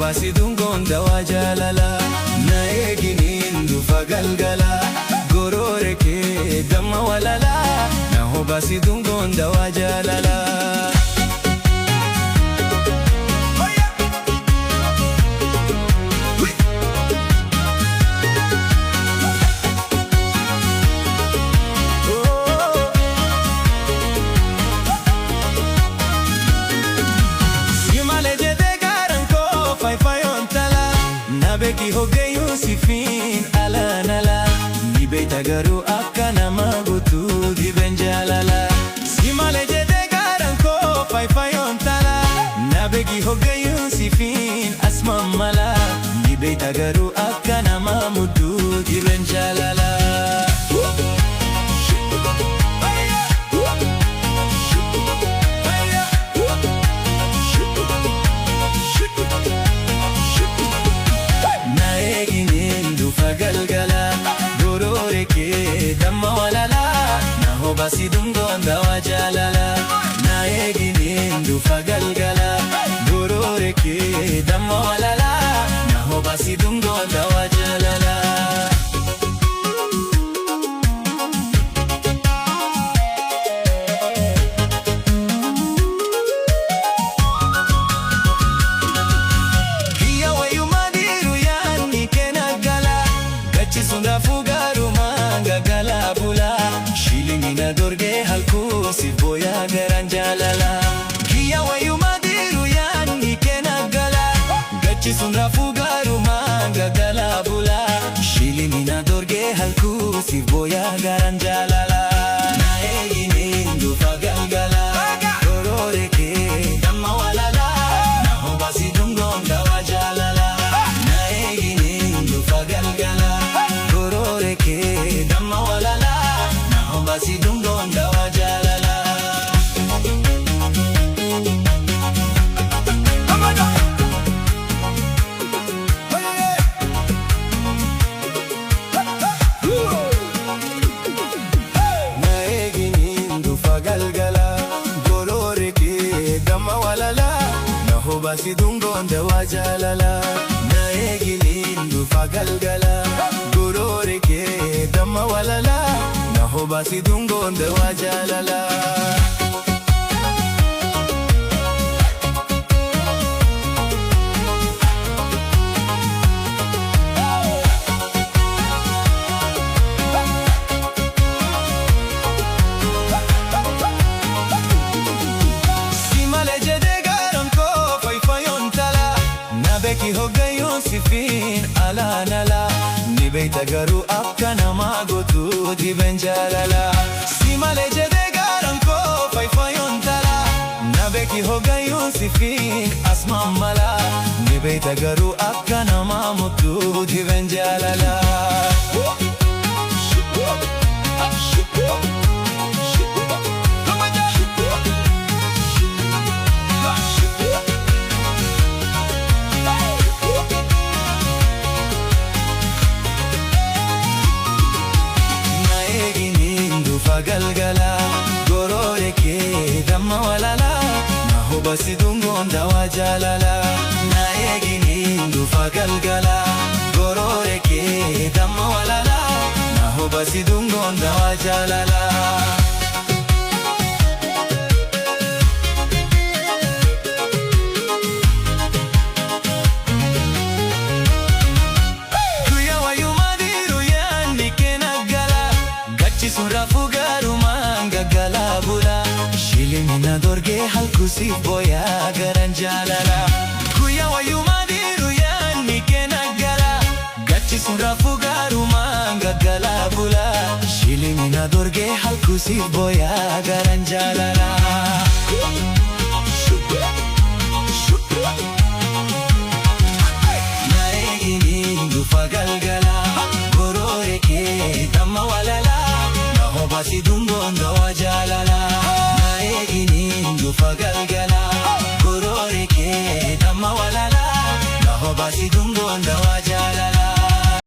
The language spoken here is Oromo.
baasi dungoon dawaa jaalala. Na eeginiin dhufa galgala. Goroore kee damma walala. Na baasi dungoon dawaa jaalala. Beki hogeeyuu sifiin alaanala. Nibeeta garuu akka nama guutuu dhibeen jaalala. Si malee jedhee gaaraan koo faayifayoon tala. Na beki hogeeyuu sifiin asmaan mala. Nibeeta garuu akka nama mudduu dhibeen jaalala. Goroore kee damma walala. Na baasi dungoon dawaa jaalala. Na eeginiin dhufa galgala. Goroore kee damma walala. Na baasi dungoon dawaa jaalala. Shilingina dorgee halkuu si booyaa garaan jaalala. Kiyya wayyuma diiru yaadni keena gala. Gachisuun raafuu gaarumaan gagala bula. Shilingina dorgee halkuu si booyaa garaan jaalala. Na eeginiin dhufa galgala. Goroore kee damma walala. Na baasi dungoon dawaa jaalala. Na eeginiin dhufa galgala. Goroore kee damma walala. Baasi dungoon dawaa jaalala. Na eeginiin dhufa galgala. Goroore kee damma walala. Na baasi dungoon dawaa jaalala. Na eeginiin dhufa galgala. Goroore kee damma walala. Na baasi dungoon dawaa jaalala. Si malee jedhee gaaraan koo faayifayoon tala. Na beki hogeeyuun sifiin alaanala. Nibeeta garuu akka nama guutuu dhibeen jaalala. Si malee jedhee gaaraan koo faayifayoon tala. Na beki hogeeyuun sifiin asmaan mala. Nibeeta garuu akka nama mudduu dhibeen jaalala. Galgala. Goroore kee damma walala. Na baasi dungoon dawaa jaalala. Na eeginiin dhufa galgala. Goroore kee damma walala. Na baasi dungoon dawaa jaalala. Shilingina dorgee halkuu si booyaa garaan jaalala. Guyyaa wayyuma diiru yaadni keena gala. Gachisuun raafuu gaarumaan gagala bula. Shilingina dorgee halkuu si booyaa garaan jaalala. Na eeginiin dhufa galgala. Goroore kee damma walala. Na baasi dungoon